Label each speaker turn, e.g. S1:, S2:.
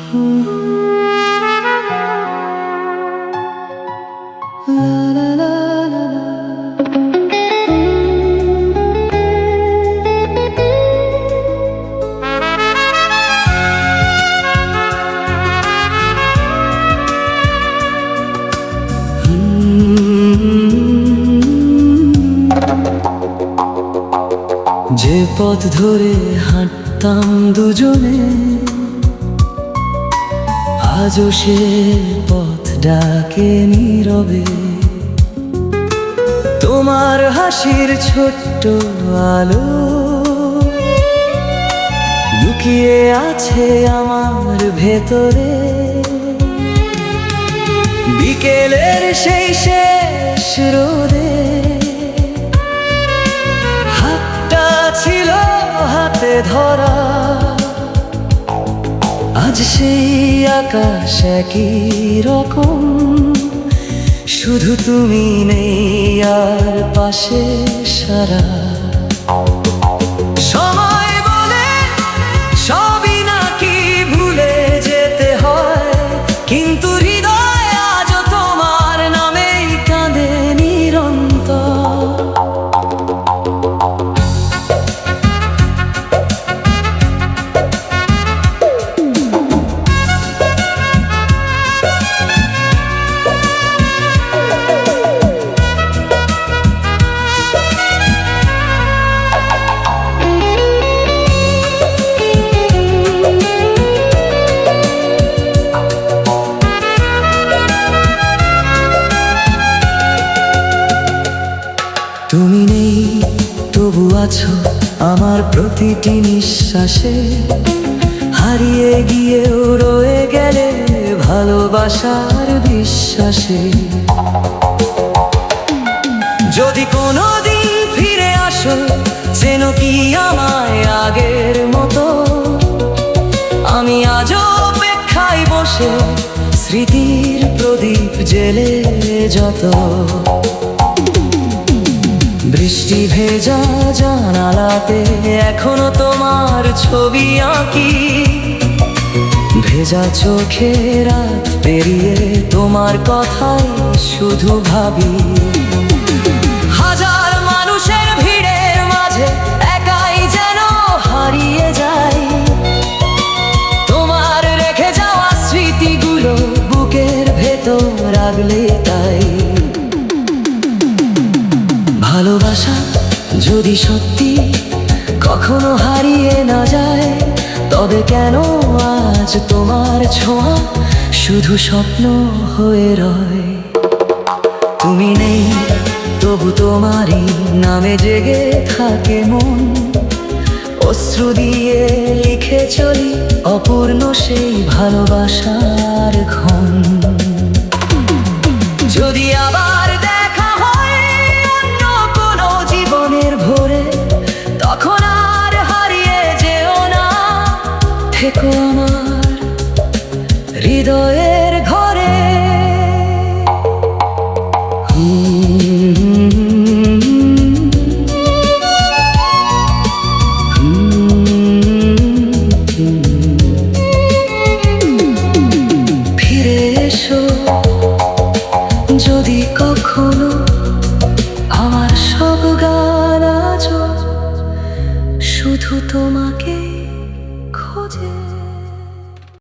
S1: যে পথ ধরে হাঁটতাম দুজনে, আজও সে পথ ডাকে নীরবে। তোমার হাসির ছোট্ট আলো লুকিয়ে আছে আমার ভেতরে। বিকেলের সেই শেষ রোদে হাতটা ছিল হাতে ধরা, আজ সেই আকাশ একই রকম, শুধু তুমি নেই আর পাশে সারা। সময় বলে সবই নাকি ভুলে যেতে হয়, কিন্তু হৃদয় আজও তোমার নামেই কাঁদে নিরন্তর। তুমি নেই তবু আছো আমার প্রতিটি নিঃশ্বাসে, হারিয়ে গিয়েও রয়ে গেলে ভালোবাসার বিশ্বাসে। যদি কোনোদিন ফিরে আসো যেন কি আমায় আগের মতো, আমি আজও অপেক্ষায় বসে স্মৃতির প্রদীপ জেলে যত। বৃষ্টি ভেজা জানালাতে এখনো তোমার ছবি আঁকি, ভেজা চোখে রাত পেরিয়ে তোমার কথাই শুধু ভাবি। হাজার মানুষের ভিড়ের মাঝে একাই যেন হারিয়ে যাই, তোমার রেখে যাওয়া স্মৃতিগুলো বুকের ভেতর রাখলে তাই। ভালোবাসা যদি সত্যি কখনো হারিয়ে না যায়, তবে কেন আজ তোমার ছোঁয়া শুধু স্বপ্ন হয়ে রয়। তুমি নেই তবু তোমারই নামে জেগে থাকে মন, অশ্রু দিয়ে লিখে চলি অপূর্ণ সেই ভালোবাসার ক্ষণ। যদি আবার দেখা হয় অন্য কোনো জীবনের ভোরে, তখন আর হারিয়ে যেও না, থেকো আমার হৃদয়ের ঘরে। ফিরে এসো যদি কখনো, আমার সব গান আজও শুধু তোমাকে